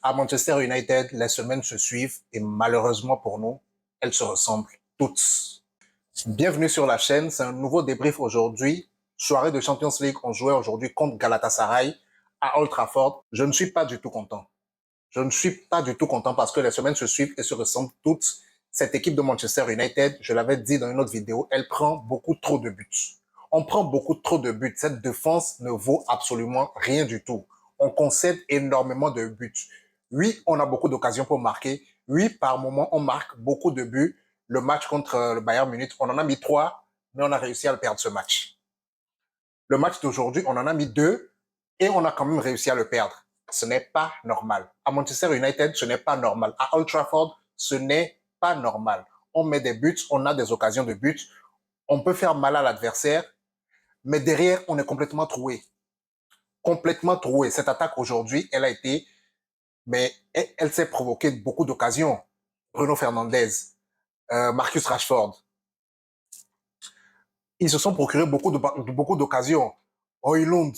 À Manchester United, les semaines se suivent et malheureusement pour nous, elles se ressemblent toutes. Bienvenue sur la chaîne, c'est un nouveau débrief aujourd'hui. Soirée de Champions League, on jouait aujourd'hui contre Galatasaray à Old Trafford. Je ne suis pas du tout content. Je ne suis pas du tout content parce que les semaines se suivent et se ressemblent toutes. Cette équipe de Manchester United, je l'avais dit dans une autre vidéo, elle prend beaucoup trop de buts. On prend beaucoup trop de buts. Cette défense ne vaut absolument rien du tout. On concède énormément de buts. Oui, on a beaucoup d'occasions pour marquer. Oui, par moment, on marque beaucoup de buts. Le match contre le Bayern Munich, on en a mis 3, mais on a réussi à le perdre ce match. Le match d'aujourd'hui, on en a mis 2 et on a quand même réussi à le perdre. Ce n'est pas normal. À Manchester United, ce n'est pas normal. À Old Trafford, ce n'est pas normal. On met des buts, on a des occasions de buts, on peut faire mal à l'adversaire, mais derrière, on est complètement troué. Complètement troué. Cette attaque aujourd'hui, elle a été, mais elle s'est provoquée beaucoup d'occasions. Bruno Fernandes, Marcus Rashford. Ils se sont procurés beaucoup d'occasions. Højlund,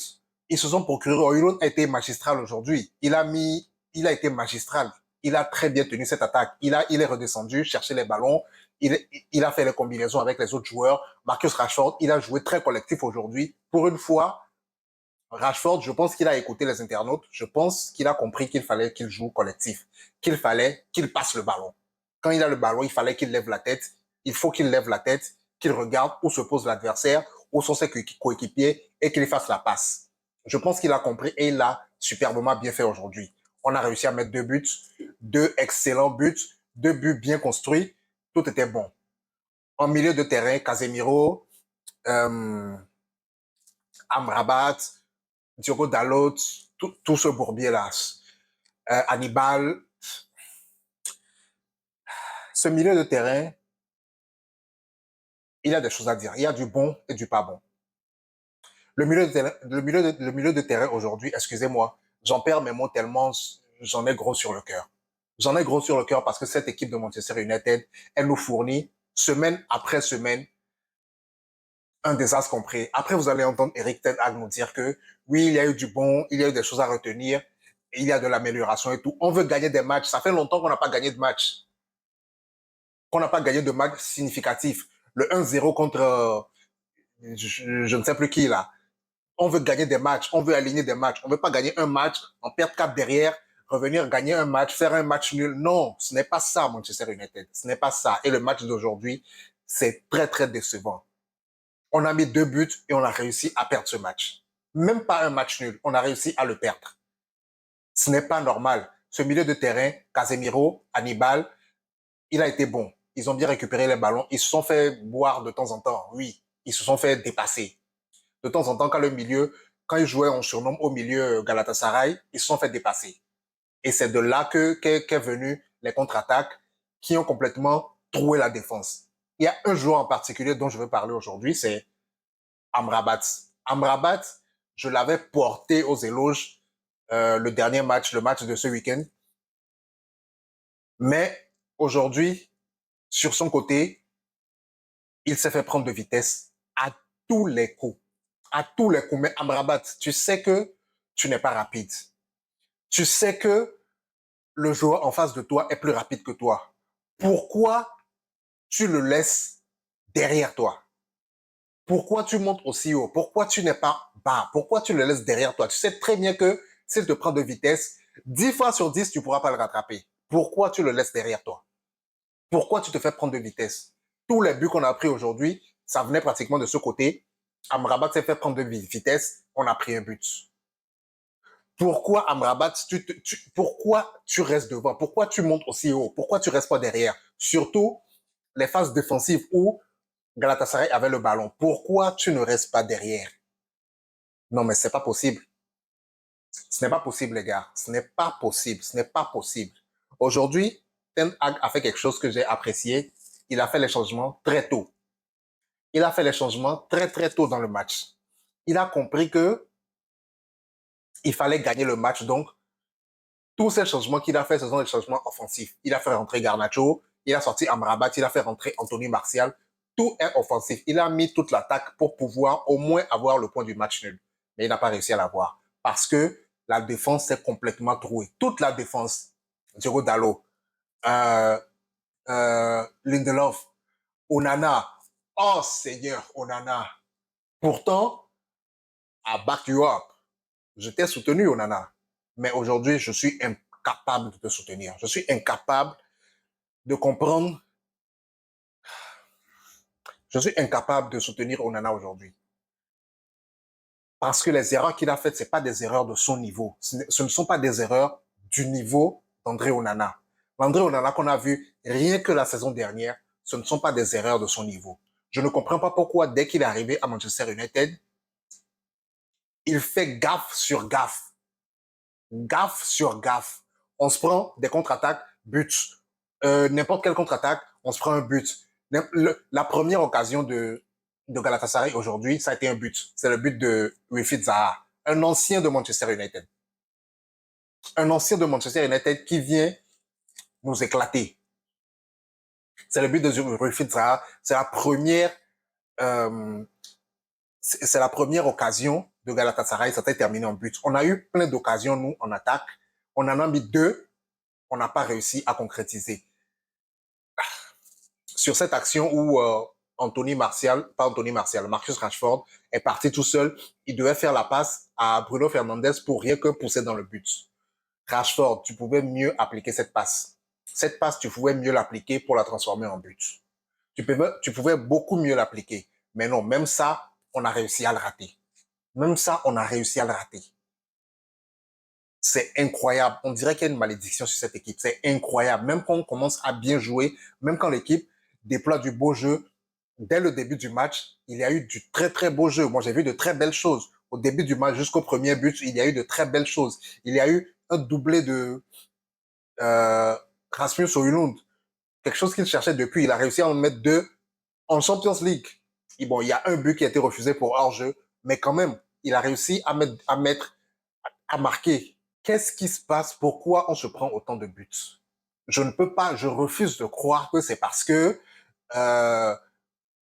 ils se sont procurés. Højlund a été magistral aujourd'hui. Il a été magistral. Il a très bien tenu cette attaque. Il est redescendu, chercher les ballons. Il a fait les combinaisons avec les autres joueurs. Marcus Rashford, il a joué très collectif aujourd'hui. Pour une fois, Rashford, je pense qu'il a écouté les internautes. Je pense qu'il a compris qu'il fallait qu'il joue collectif. Qu'il fallait qu'il passe le ballon. Quand il a le ballon, il fallait qu'il lève la tête. Il faut qu'il lève la tête, qu'il regarde où se pose l'adversaire, où sont ses coéquipiers et qu'il fasse la passe. Je pense qu'il a compris et il l'a superbement bien fait aujourd'hui. On a réussi à mettre 2 buts, 2 excellents buts, 2 buts bien construits. Tout était bon. En milieu de terrain, Casemiro, Amrabat, Diogo Dalot, tout ce bourbier-là. Hannibal. Ce milieu de terrain, il y a des choses à dire. Il y a du bon et du pas bon. Le milieu de terrain aujourd'hui, excusez-moi, j'en perds mes mots tellement j'en ai gros sur le cœur. J'en ai gros sur le cœur parce que cette équipe de Manchester United, elle nous fournit semaine après semaine un désastre compris. Après, vous allez entendre Eric Ten Hag nous dire que oui, il y a eu du bon, il y a eu des choses à retenir, et il y a de l'amélioration et tout. On veut gagner des matchs. Ça fait longtemps qu'on n'a pas gagné de match. Qu'on n'a pas gagné de match significatif. Le 1-0 contre je ne sais plus qui là. On veut gagner des matchs, on veut aligner des matchs. On ne veut pas gagner un match, en perdre 4 derrière, revenir gagner un match, faire un match nul. Non, ce n'est pas ça Manchester United. Ce n'est pas ça. Et le match d'aujourd'hui, c'est très très décevant. On a mis 2 buts et on a réussi à perdre ce match. Même pas un match nul, on a réussi à le perdre. Ce n'est pas normal. Ce milieu de terrain, Casemiro, Hannibal, il a été bon. Ils ont bien récupéré les ballons. Ils se sont fait boire de temps en temps. Oui, ils se sont fait dépasser. De temps en temps, quand le milieu, quand ils jouaient, on surnomme au milieu Galatasaray, ils se sont fait dépasser. Et c'est de là qu'est venu les contre-attaques qui ont complètement troué la défense. Il y a un joueur en particulier dont je veux parler aujourd'hui, c'est Amrabat. Amrabat, je l'avais porté aux éloges le dernier match, le match de ce week-end. Mais aujourd'hui, sur son côté, il s'est fait prendre de vitesse à tous les coups. À tous les coups. Mais Amrabat, tu sais que tu n'es pas rapide. Tu sais que le joueur en face de toi est plus rapide que toi. Pourquoi tu le laisses derrière toi? Pourquoi tu montes aussi haut? Pourquoi tu n'es pas bas? Pourquoi tu le laisses derrière toi? Tu sais très bien que s'il te prend de vitesse, 10 fois sur 10, tu ne pourras pas le rattraper. Pourquoi tu le laisses derrière toi? Pourquoi tu te fais prendre de vitesse? Tous les buts qu'on a pris aujourd'hui, ça venait pratiquement de ce côté. Amrabat s'est fait prendre de vitesse, on a pris un but. Pourquoi Amrabat, pourquoi tu restes devant? Pourquoi tu montes aussi haut? Pourquoi tu restes pas derrière? Surtout les phases défensives où Galatasaray avait le ballon. Pourquoi tu ne restes pas derrière? Non, mais c'est pas possible. Ce n'est pas possible, les gars. Ce n'est pas possible. Ce n'est pas possible. Aujourd'hui, Ten Hag a fait quelque chose que j'ai apprécié. Il a fait les changements très tôt. Il a fait les changements très, très tôt dans le match. Il a compris que il fallait gagner le match. Donc, tous ces changements qu'il a fait, ce sont des changements offensifs. Il a fait rentrer Garnacho, il a sorti Amrabat, il a fait rentrer Anthony Martial. Tout est offensif. Il a mis toute l'attaque pour pouvoir au moins avoir le point du match nul. Mais il n'a pas réussi à l'avoir. Parce que la défense s'est complètement trouée. Toute la défense. Diogo Dalot, euh, Lindelof, Onana. Oh Seigneur, Onana. Pourtant, I back you up. Je t'ai soutenu, Onana. Mais aujourd'hui, je suis incapable de te soutenir. Je suis incapable de comprendre. Je suis incapable de soutenir Onana aujourd'hui. Parce que les erreurs qu'il a faites, ce pas des erreurs de son niveau. Ce ne sont pas des erreurs du niveau d'André Onana. L'André Onana qu'on a vu rien que la saison dernière, ce ne sont pas des erreurs de son niveau. Je ne comprends pas pourquoi, dès qu'il est arrivé à Manchester United, il fait gaffe sur gaffe. Gaffe sur gaffe. On se prend des contre-attaques, buts. N'importe quelle contre-attaque, on se prend un but. La première occasion de Galatasaray aujourd'hui, ça a été un but. C'est le but de Wilfried Zaha, un ancien de Manchester United. Un ancien de Manchester United qui vient nous éclater. C'est le but de Wilfried Zaha. C'est la première occasion de Galatasaray, ça s'est terminé en but. On a eu plein d'occasions, nous, en attaque. On en a mis 2, on n'a pas réussi à concrétiser. Sur cette action où Marcus Rashford est parti tout seul, il devait faire la passe à Bruno Fernandes pour rien que pousser dans le but. Rashford, tu pouvais mieux appliquer cette passe. Cette passe, tu pouvais mieux l'appliquer pour la transformer en but. Tu pouvais beaucoup mieux l'appliquer. Mais non, même ça, on a réussi à le rater. Même ça, on a réussi à le rater. C'est incroyable. On dirait qu'il y a une malédiction sur cette équipe. C'est incroyable. Même quand on commence à bien jouer, même quand l'équipe déploie du beau jeu, dès le début du match, il y a eu du très, très beau jeu. Moi, j'ai vu de très belles choses. Au début du match, jusqu'au premier but, il y a eu de très belles choses. Il y a eu un doublé de Rasmus Højlund. Quelque chose qu'il cherchait depuis. Il a réussi à en mettre 2 en Champions League. Et bon, il y a un but qui a été refusé pour hors-jeu, mais quand même, il a réussi à marquer. Qu'est-ce qui se passe? Pourquoi on se prend autant de buts? Je refuse de croire que c'est parce que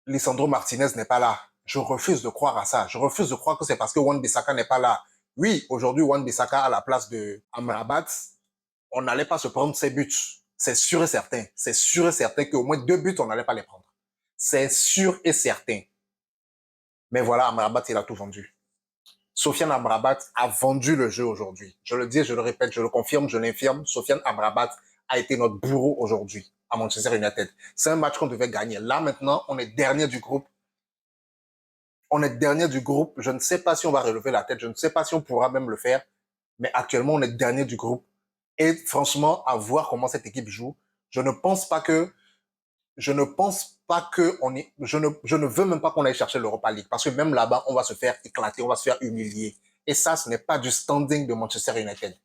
Lisandro Martinez n'est pas là. Je refuse de croire à ça. Je refuse de croire que c'est parce que Wan-Bissaka n'est pas là. Oui, aujourd'hui, Wan-Bissaka à la place de Amrabat, on n'allait pas se prendre ses buts. C'est sûr et certain. C'est sûr et certain qu'au moins 2 buts, on n'allait pas les prendre. C'est sûr et certain. Mais voilà, Amrabat, il a tout vendu. Sofiane Amrabat a vendu le jeu aujourd'hui. Je le dis, je le répète, je le confirme, je l'infirme. Sofiane Amrabat a été notre bourreau aujourd'hui à Manchester United. C'est un match qu'on devait gagner. Là, maintenant, on est dernier du groupe. On est dernier du groupe. Je ne sais pas si on va relever la tête. Je ne sais pas si on pourra même le faire. Mais actuellement, on est dernier du groupe. Et franchement, à voir comment cette équipe joue, je ne pense pas que je ne veux même pas qu'on aille chercher l'Europa League parce que même là-bas, on va se faire éclater, on va se faire humilier. Et ça, ce n'est pas du standing de Manchester United.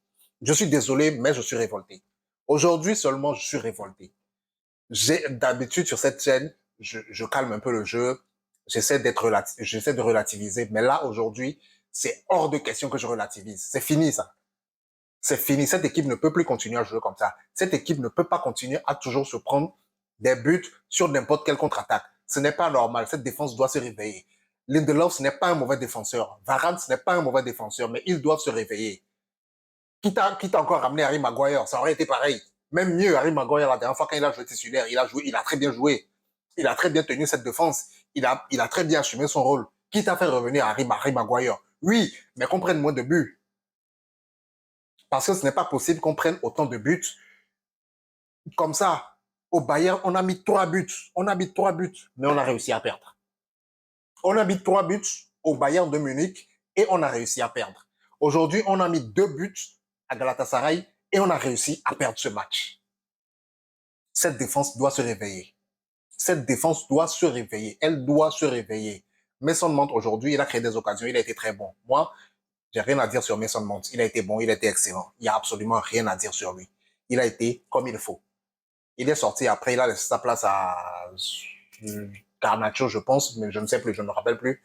Je suis désolé, mais je suis révolté. Aujourd'hui seulement, je suis révolté. J'ai d'habitude sur cette chaîne, je calme un peu le jeu, j'essaie de relativiser, mais là, aujourd'hui, c'est hors de question que je relativise. C'est fini, ça. C'est fini. Cette équipe ne peut plus continuer à jouer comme ça. Cette équipe ne peut pas continuer à toujours se prendre des buts sur n'importe quelle contre-attaque. Ce n'est pas normal. Cette défense doit se réveiller. Lindelof, ce n'est pas un mauvais défenseur. Varane, ce n'est pas un mauvais défenseur, mais ils doivent se réveiller. Quitte à encore ramené Harry Maguire, ça aurait été pareil. Même mieux, Harry Maguire, la dernière fois quand il a joué titulaire, il a très bien joué. Il a très bien tenu cette défense. Il a très bien assumé son rôle. Quitte à faire revenir Harry Maguire. Oui, mais qu'on prenne moins de buts. Parce que ce n'est pas possible qu'on prenne autant de buts comme ça. Au Bayern, on a mis 3 buts. On a mis 3 buts, mais on a réussi à perdre. On a mis 3 buts au Bayern de Munich et on a réussi à perdre. Aujourd'hui, on a mis 2 buts à Galatasaray et on a réussi à perdre ce match. Cette défense doit se réveiller. Cette défense doit se réveiller. Elle doit se réveiller. Mason Mount, aujourd'hui, il a créé des occasions. Il a été très bon. Moi, j'ai rien à dire sur Mason Mount. Il a été bon, il a été excellent. Il n'y a absolument rien à dire sur lui. Il a été comme il faut. Il est sorti après, il a laissé sa place à Garnacho, je pense, mais je ne sais plus, je ne me rappelle plus.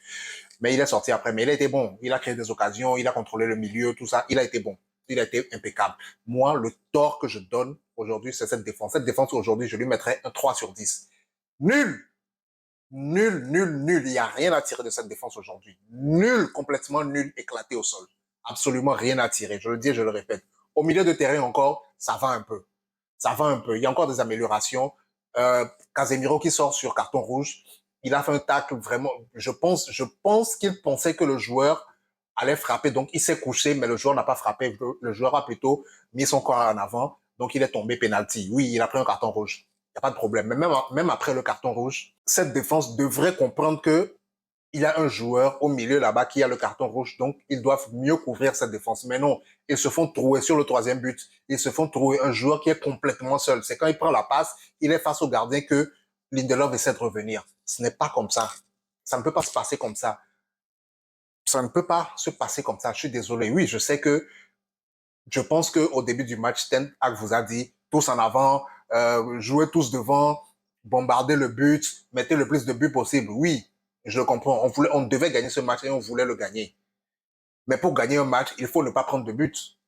Mais il est sorti après, mais il a été bon. Il a créé des occasions, il a contrôlé le milieu, tout ça. Il a été bon. Il a été impeccable. Moi, le tort que je donne aujourd'hui, c'est cette défense. Cette défense, aujourd'hui, je lui mettrais un 3 sur 10. Nul! Nul, nul, nul. Il n'y a rien à tirer de cette défense aujourd'hui. Nul, complètement nul, éclaté au sol. absolument rien à tirer. Je le dis et je le répète. Au milieu de terrain encore, ça va un peu. Ça va un peu. Il y a encore des améliorations. Casemiro qui sort sur carton rouge, il a fait un tacle vraiment. Je pense qu'il pensait que le joueur allait frapper, donc il s'est couché, mais le joueur n'a pas frappé. Le joueur a plutôt mis son corps en avant, donc il est tombé penalty. Oui, il a pris un carton rouge. Il n'y a pas de problème. Mais même après le carton rouge, cette défense devrait comprendre que il y a un joueur au milieu là-bas qui a le carton rouge, donc ils doivent mieux couvrir cette défense. Mais non, ils se font trouer sur le troisième but. Ils se font trouer un joueur qui est complètement seul. C'est quand il prend la passe, il est face au gardien que Lindelof essaie de revenir. Ce n'est pas comme ça. Ça ne peut pas se passer comme ça. Ça ne peut pas se passer comme ça. Je suis désolé. Oui, je sais que je pense qu'au début du match, Ten Hag vous a dit tous en avant, jouez tous devant, bombardez le but, mettez le plus de buts possible. Oui, je le comprends. On devait gagner ce match et on voulait le gagner. Mais pour gagner un match, il faut ne pas prendre de but.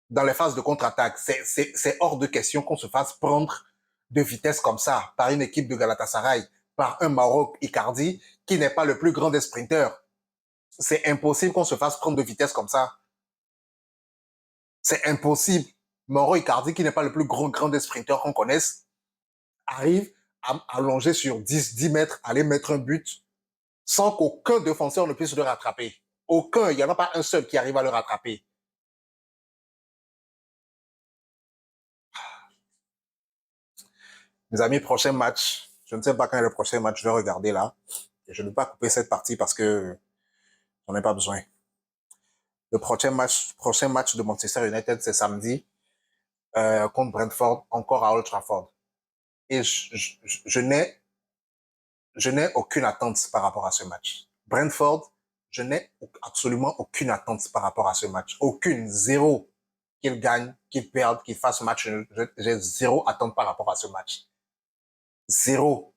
Dans les phases de contre-attaque, c'est hors de question qu'on se fasse prendre de vitesse comme ça par une équipe de Galatasaray, par un Mauro Icardi qui n'est pas le plus grand des sprinteurs. C'est impossible qu'on se fasse prendre de vitesse comme ça. C'est impossible. Mauro Icardi, qui n'est pas le plus grand des sprinteurs qu'on connaisse, arrive à longer sur 10 mètres, aller mettre un but sans qu'aucun défenseur ne puisse le rattraper. Aucun, il n'y en a pas un seul qui arrive à le rattraper. Mes amis, prochain match. Je ne sais pas quand est le prochain match, je vais regarder là. Et je ne vais pas couper cette partie parce que j'en ai pas besoin. Le prochain match de Manchester United, c'est samedi contre Brentford, encore à Old Trafford. Et je n'ai aucune attente par rapport à ce match. Brentford, je n'ai absolument aucune attente par rapport à ce match. Aucune, zéro. Qu'ils gagnent, qu'ils perdent, qu'ils fassent match. J'ai zéro attente par rapport à ce match. Zéro.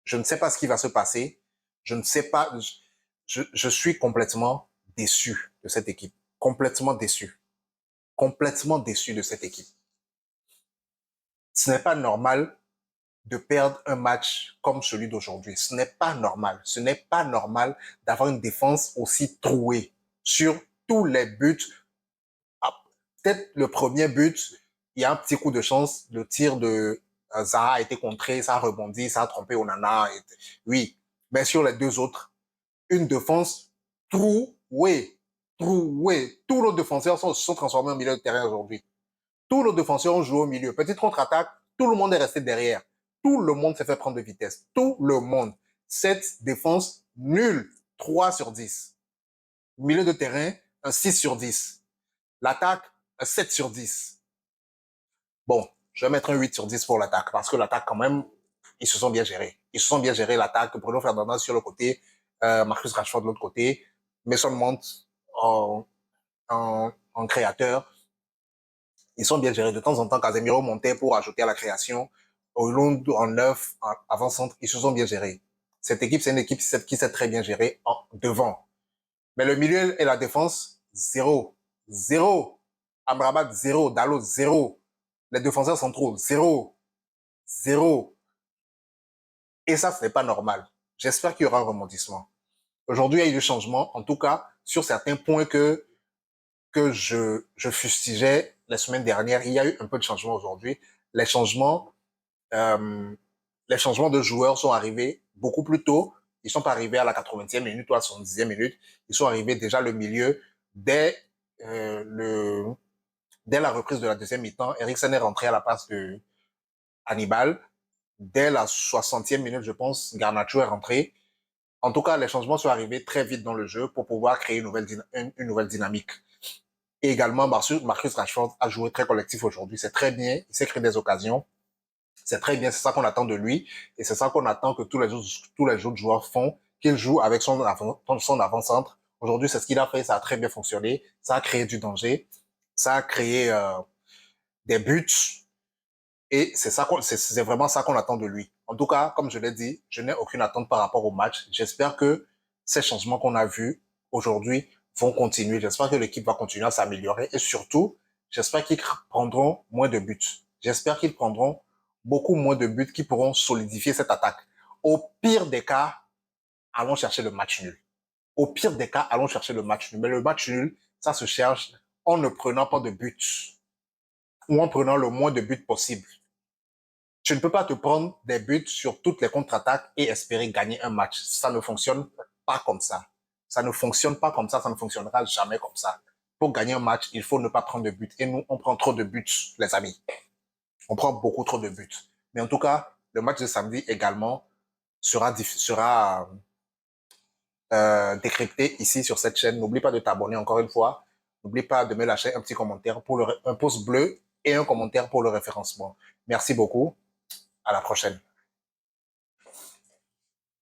Je ne sais pas ce qui va se passer. Je ne sais pas. Je suis complètement déçu de cette équipe. Complètement déçu. Complètement déçu de cette équipe. Ce n'est pas normal de perdre un match comme celui d'aujourd'hui. Ce n'est pas normal. Ce n'est pas normal d'avoir une défense aussi trouée sur tous les buts. Ah, peut-être le premier but, il y a un petit coup de chance. Le tir de Zaha a été contré, ça a rebondi, ça a trompé Onana. Oui, mais sur les deux autres, une défense trouée. Trouée. Tous nos défenseurs sont transformés en milieu de terrain aujourd'hui. Tous nos défenseurs ont joué au milieu. Petite contre-attaque, tout le monde est resté derrière. Tout le monde s'est fait prendre de vitesse. Tout le monde. Cette défense, nulle. 3 sur 10. Milieu de terrain, un 6 sur 10. L'attaque, un 7 sur 10. Bon, je vais mettre un 8 sur 10 pour l'attaque, parce que l'attaque, quand même, ils se sont bien gérés. Ils se sont bien gérés, l'attaque. Bruno Fernandes sur le côté, Marcus Rashford de l'autre côté, Mason Mount en créateur. Ils sont bien gérés. De temps en temps, Casemiro montait pour ajouter à la création. Hollande en neuf, en avant-centre, ils se sont bien gérés. Cette équipe, c'est une équipe qui s'est très bien gérée devant. Mais le milieu et la défense, zéro. Zéro. Amrabat, zéro. Dalot, zéro. Les défenseurs centraux, zéro. Zéro. Et ça, ce n'est pas normal. J'espère qu'il y aura un rebondissement. Aujourd'hui, il y a eu du changement, en tout cas, sur certains points que je fustigeais la semaine dernière. Il y a eu un peu de changement aujourd'hui. Les changements, euh, les changements de joueurs sont arrivés beaucoup plus tôt. Ils sont pas arrivés à la 80e minute ou à la 70e minute. Ils sont arrivés déjà le milieu dès dès la reprise de la deuxième mi-temps. Eriksen est rentré à la place de Hannibal. Dès la 60e minute, je pense, Garnacho est rentré. En tout cas, les changements sont arrivés très vite dans le jeu pour pouvoir créer une nouvelle dynamique. Et également, Marcus Rashford a joué très collectif aujourd'hui. C'est très bien. Il s'est créé des occasions. C'est très bien. C'est ça qu'on attend de lui. Et c'est ça qu'on attend que tous les autres joueurs font, qu'il joue avec son avant-centre. Aujourd'hui, c'est ce qu'il a fait. Ça a très bien fonctionné. Ça a créé du danger. Ça a créé des buts. Et c'est vraiment ça qu'on attend de lui. En tout cas, comme je l'ai dit, je n'ai aucune attente par rapport au match. J'espère que ces changements qu'on a vus aujourd'hui vont continuer. J'espère que l'équipe va continuer à s'améliorer et surtout, j'espère qu'ils prendront moins de buts. J'espère qu'ils prendront beaucoup moins de buts qui pourront solidifier cette attaque. Au pire des cas, allons chercher le match nul. Au pire des cas, allons chercher le match nul. Mais le match nul, Ça se cherche en ne prenant pas de but ou en prenant le moins de buts possible. Tu ne peux pas te prendre des buts sur toutes les contre-attaques et espérer gagner un match. Ça ne fonctionne pas comme ça. Ça ne fonctionne pas comme ça ne fonctionnera jamais comme ça. Pour gagner un match, il faut ne pas prendre de buts. Et nous, on prend trop de buts, les amis. On prend beaucoup trop de buts. Mais en tout cas, le match de samedi également sera décrypté ici sur cette chaîne. N'oublie pas de t'abonner encore une fois. N'oublie pas de me lâcher un petit commentaire pour un pouce bleu et un commentaire pour le référencement. Merci beaucoup. À la prochaine.